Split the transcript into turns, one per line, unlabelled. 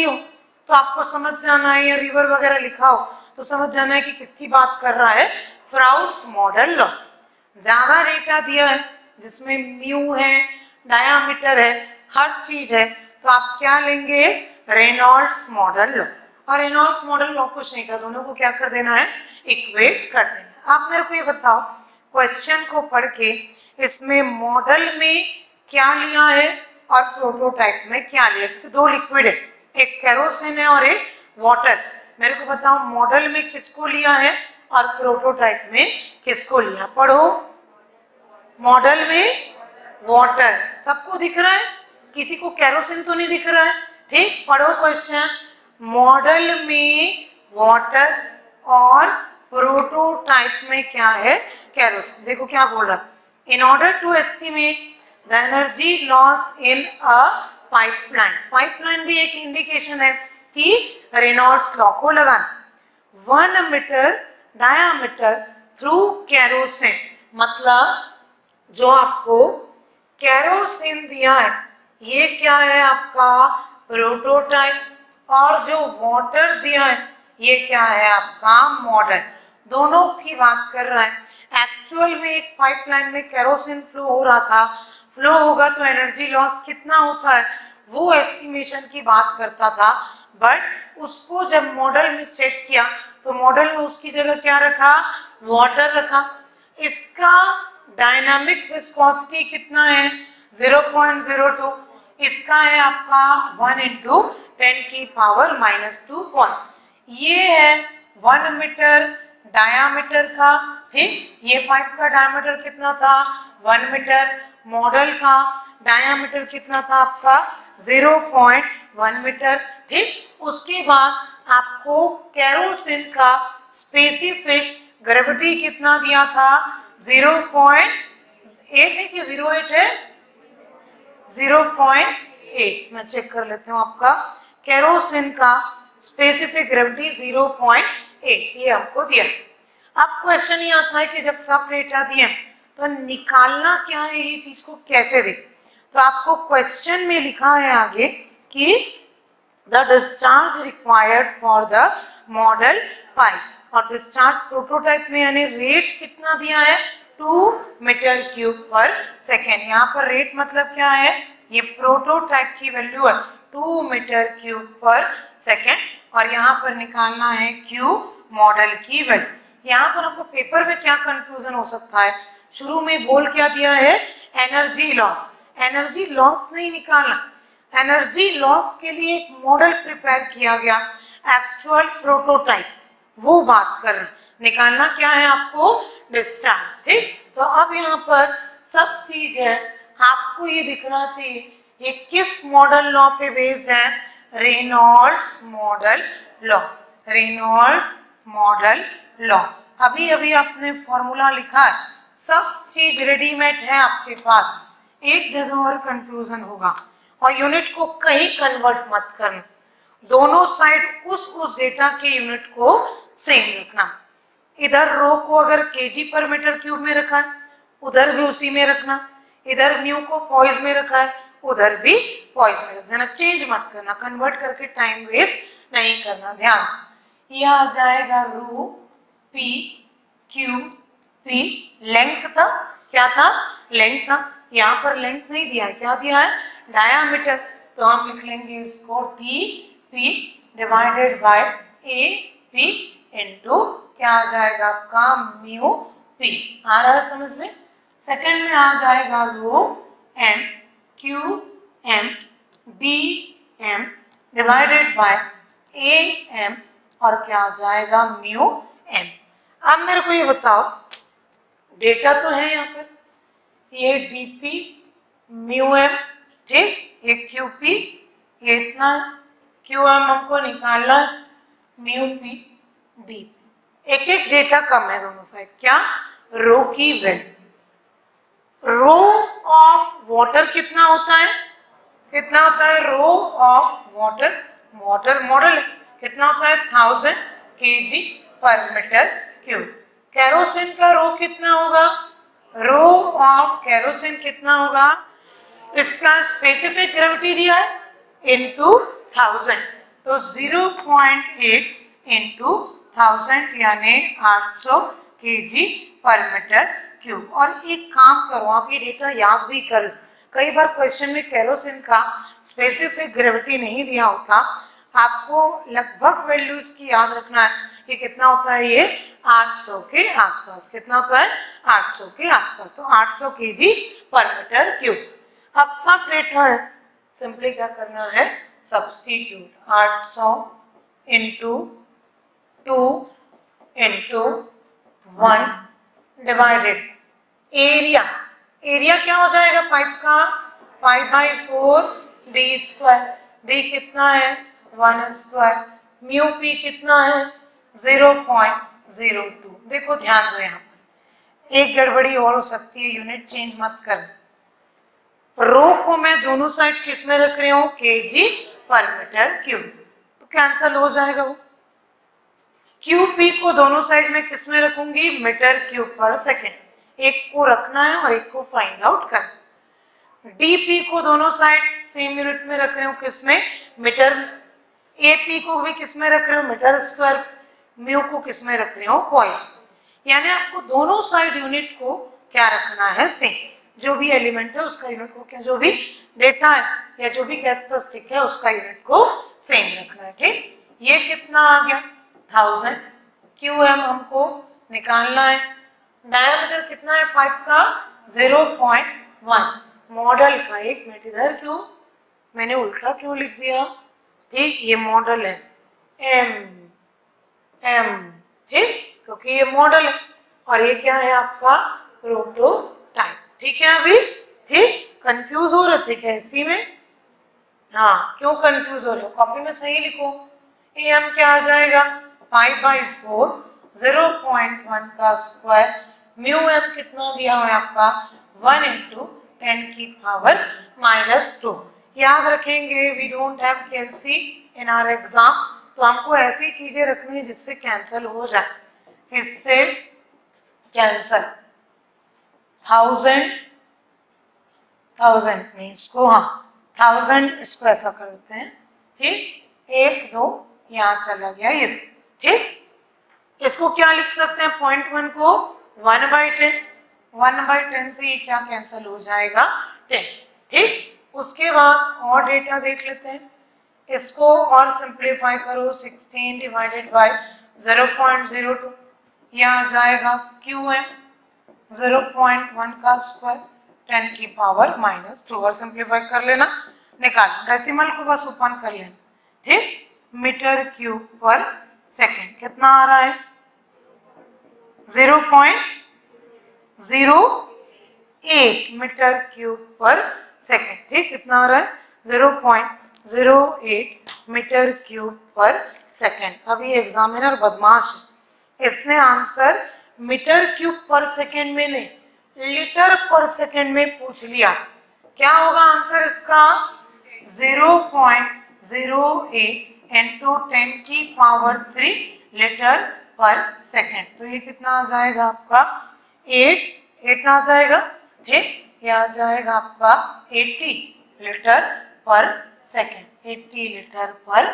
दी हो तो आपको समझ जाना है, या रिवर वगैरह लिखा हो तो समझ जाना है कि किसकी बात कर रहा है, फ्राउड्स मॉडल लॉ। ज्यादा डेटा दिया है जिसमें म्यू है, डायामीटर है, हर चीज है, तो आप क्या लेंगे, रेनॉल्ड्स मॉडल लॉ। और रेनॉल्ड्स मॉडल लॉ कुछ नहीं था, दोनों को क्या कर देना है, इक्वेट कर देना। आप मेरे को ये बताओ, क्वेश्चन को पढ़ के इसमें मॉडल में क्या लिया है और प्रोटोटाइप में क्या लिया, क्योंकि दो लिक्विड है, एक केरोसिन है और एक वाटर। मेरे को बताओ मॉडल में किसको लिया है और प्रोटोटाइप में किसको लिया। पढ़ो, मॉडल में वाटर, सबको दिख रहा है, किसी को केरोसिन तो नहीं दिख रहा है, ठीक। पढ़ो क्वेश्चन, मॉडल में वाटर और प्रोटोटाइप में क्या है, केरोसिन। देखो क्या बोल रहा है, in order to estimate the energy loss in a pipeline. Pipeline भी एक इंडिकेशन है कि रेनॉल्ड्स लॉ को लगाना। 1 मीटर डायामीटर थ्रू केरोसिन, मतलब जो आपको केरोसिन दिया है ये क्या है आपका, प्रोटोटाइप, और जो वाटर दिया है ये क्या है आपका, मॉडल। दोनों की बात कर रहा है। एक्चुअल में एक पाइपलाइन में केरोसिन फ्लो हो रहा था, फ्लो होगा तो एनर्जी लॉस कितना होता है वो एस्टिमेशन की बात करता था, बट उसको जब मॉडल में चेक किया तो मॉडल में उसकी जगह क्या रखा, वाटर रखा। इसका डायनामिक विस्कोसिटी कितना है, 0.02, इसका है आपका 1 × 10⁻⁻2 पॉइंट। ये है 1 मीटर डायामीटर का, ठीक। ये पाइप का डायामीटर कितना था, 1 मीटर। मॉडल का डायामीटर कितना था आपका, 0.1 मीटर, ठीक। उसके बाद आपको केरोसिन का स्पेसिफिक ग्रेविटी कितना दिया था, 0.8 है कि 0.8 है, 0.8। मैं चेक कर लेती हूँ, आपका केरोसिन का स्पेसिफिक ग्रेविटी 0.8 ये आपको दिया। अब क्वेश्चन ये आता है कि जब सब डेटा दिए तो निकालना क्या है, ये चीज को कैसे दे। तो आपको क्वेश्चन में लिखा है आगे कि the discharge required for the model pipe, और डिस्चार्ज प्रोटोटाइप में यानी रेट कितना दिया है, 2 मीटर क्यूब पर सेकेंड। यहाँ पर रेट मतलब क्या है, ये प्रोटोटाइप की वैल्यू है 2 मीटर क्यूब पर सेकेंड, और यहाँ पर निकालना है क्यू मॉडल की वैल्यू। यहाँ पर आपको पेपर में क्या कंफ्यूजन हो सकता है, शुरू में बोल क्या दिया है, एनर्जी लॉस। एनर्जी लॉस नहीं निकालना, एनर्जी लॉस के लिए एक मॉडल प्रिपेयर किया गया, एक्चुअल प्रोटोटाइप, वो बात कर रहे हैं। निकालना क्या है आपको, डिस्चार्ज, ठीक। तो अब यहाँ पर सब चीज है, आपको ये दिखना चाहिए ये किस मॉडल लॉ पे बेस्ड है, Reynolds model law, Reynolds model law. अभी अभी आपने फॉर्मूला लिखा है, सब चीज रेडीमेड है आपके पास, एक जगह और कंफ्यूजन होगा। और यूनिट को कहीं कन्वर्ट मत करना, दोनों साइड उस डेटा के यूनिट को सेम रखना। इधर रो को अगर केजी पर मीटर क्यूब में रखा है उधर भी उसी में रखना, इधर म्यू को पॉइज में रखा है उधर भी पॉइज में रख देना, चेंज मत करना, कन्वर्ट करके टाइम वेस्ट नहीं करना। ध्यान, ये आ जाएगा रो पी क्यू पी, लेंथ था, क्या था, लेंथ था। यहाँ पर लेंथ नहीं दिया है, क्या दिया है, डायामीटर, तो हम लिख लेंगे इसको T P divided by A P into क्या आ जाएगा आपका, म्यू पी। आ रहा है समझ में। सेकंड में आ जाएगा rho M Q M D M divided by A M, और क्या आ जाएगा, म्यू एम। अब मेरे को ये बताओ, डेटा तो है यहाँ पर, ये डीपी म्यू एम, ठीक, ये क्यूपी, ये इतना क्यू एम हमको निकालना, म्यू पी डी। एक एक डेटा कम है दोनों साइड, क्या, रो की वैल्यू। रो ऑफ वाटर कितना होता है, कितना होता है, rho of water, water model कितना होता है, 1000 kg पर मीटर क्यूब। केरोसिन का रो कितना होगा, रो ऑफ केरोसिन कितना होगा, इसका स्पेसिफिक ग्रेविटी दिया है इनटू 1000, तो 0.8 इंटू 1000 यानी 800 kg पर मीटर क्यूब। और एक काम करो, आप ये डेटा याद भी कर, कई बार क्वेश्चन में केरोसिन का स्पेसिफिक ग्रेविटी नहीं दिया होता, आपको लगभग वैल्यू इसकी याद रखना है कि कितना होता है ये 800 के आसपास। कितना होता है 800 के आसपास, तो 800 kg पर मीटर क्यूब। अब सब डेटा सिंपली क्या करना है, substitute 800 into 2 into 1 divided area. Area क्या हो जाएगा पाइप का, π/4 d स्क्वायर। डी कितना है 1 स्क्वायर। म्यू पी कितना है 0.02। देखो ध्यान दो, यहाँ पर एक गड़बड़ी और हो सकती है, यूनिट चेंज मत कर। रो को मैं दोनों साइड किस में रख रही हूँ, kg पर मीटर क्यूब, तो कैंसल हो जाएगा वो। QP को दोनों साइड में किस में रखूंगी, मीटर क्यूब पर सेकेंड। एक को रखना है और एक को फाइंड आउट करना। DP को दोनों साइड सेम यूनिट में रख रही हूँ, किस में, मीटर। AP को भी किस में रख रही हूँ, मीटर स्क्वायर। म्यू को किस में रख रही हूँ, पॉइंट। यानी आपको दोनों साइड यूनिट को क्या रखना है, सेम। जो भी एलिमेंट है उसका यूनिट को क्या, जो भी डेटा है या जो भी कैरेक्टरिस्टिक है उसका यूनिट को सेम रखना है। ठीक, ये कितना आ गया 1000। QM हमको निकालना है। डायमीटर कितना है पाइप का 0.1। मॉडल का, एक मिनट इधर क्यों मैंने उल्टा क्यों लिख दिया, ठीक, ये मॉडल है M, ठीक, क्योंकि ये मॉडल है और ये क्या है आपका प्रोटोटाइप। ठीक है, अभी ठीक, कंफ्यूज हो रहे थे क्या इसी में, हाँ क्यों कंफ्यूज हो रहे हो, कॉपी में सही लिखो। AM क्या आ जाएगा π/4 0.1 का स्क्वायर। म्यू एम कितना दिया हुआ है आपका 1 इंटू 10 की पावर -2। याद रखेंगे, we don't have calci in our exam, तो हमको ऐसी चीजें रखनी है जिससे कैंसल हो जाए। इससे कैंसल 1000 में इसको, हाँ 1000 इसको ऐसा कर देते हैं, ठीक, 1 2 यहाँ चला गया ये, ठीक। इसको क्या लिख सकते हैं, 0.1 को 1/10, 1/10 से ये क्या कैंसल हो जाएगा 10, ठीक। उसके बाद और डेटा देख लेते हैं, इसको और सिंप्लीफाई करो, 16 डिवाइडेड बाय 0.02, यह आ जाएगा QM 0.1 का स्क्वायर 10 की पावर -2, और सिंप्लीफाई कर लेना, निकाल, डेसिमल को बस ओपन कर लेना, ठीक। मीटर क्यूब पर सेकेंड कितना आ रहा है 0.08 मीटर क्यूब पर सेकेंड, ठीक, कितना आ रहा है 0.08 मीटर क्यूब पर सेकेंड। अभी एग्जामिनर बदमाश है, इसने आंसर मीटर क्यूब पर सेकेंड में नहीं, लीटर पर सेकेंड में पूछ लिया। क्या होगा आंसर इसका 0.08 इंटू 10 की पावर 3 लीटर पर सेकेंड। तो ये कितना आ जाएगा आपका 8 आ जाएगा, ठीक, ये आ जाएगा आपका 80 लीटर पर सेकेंड, 80 लीटर पर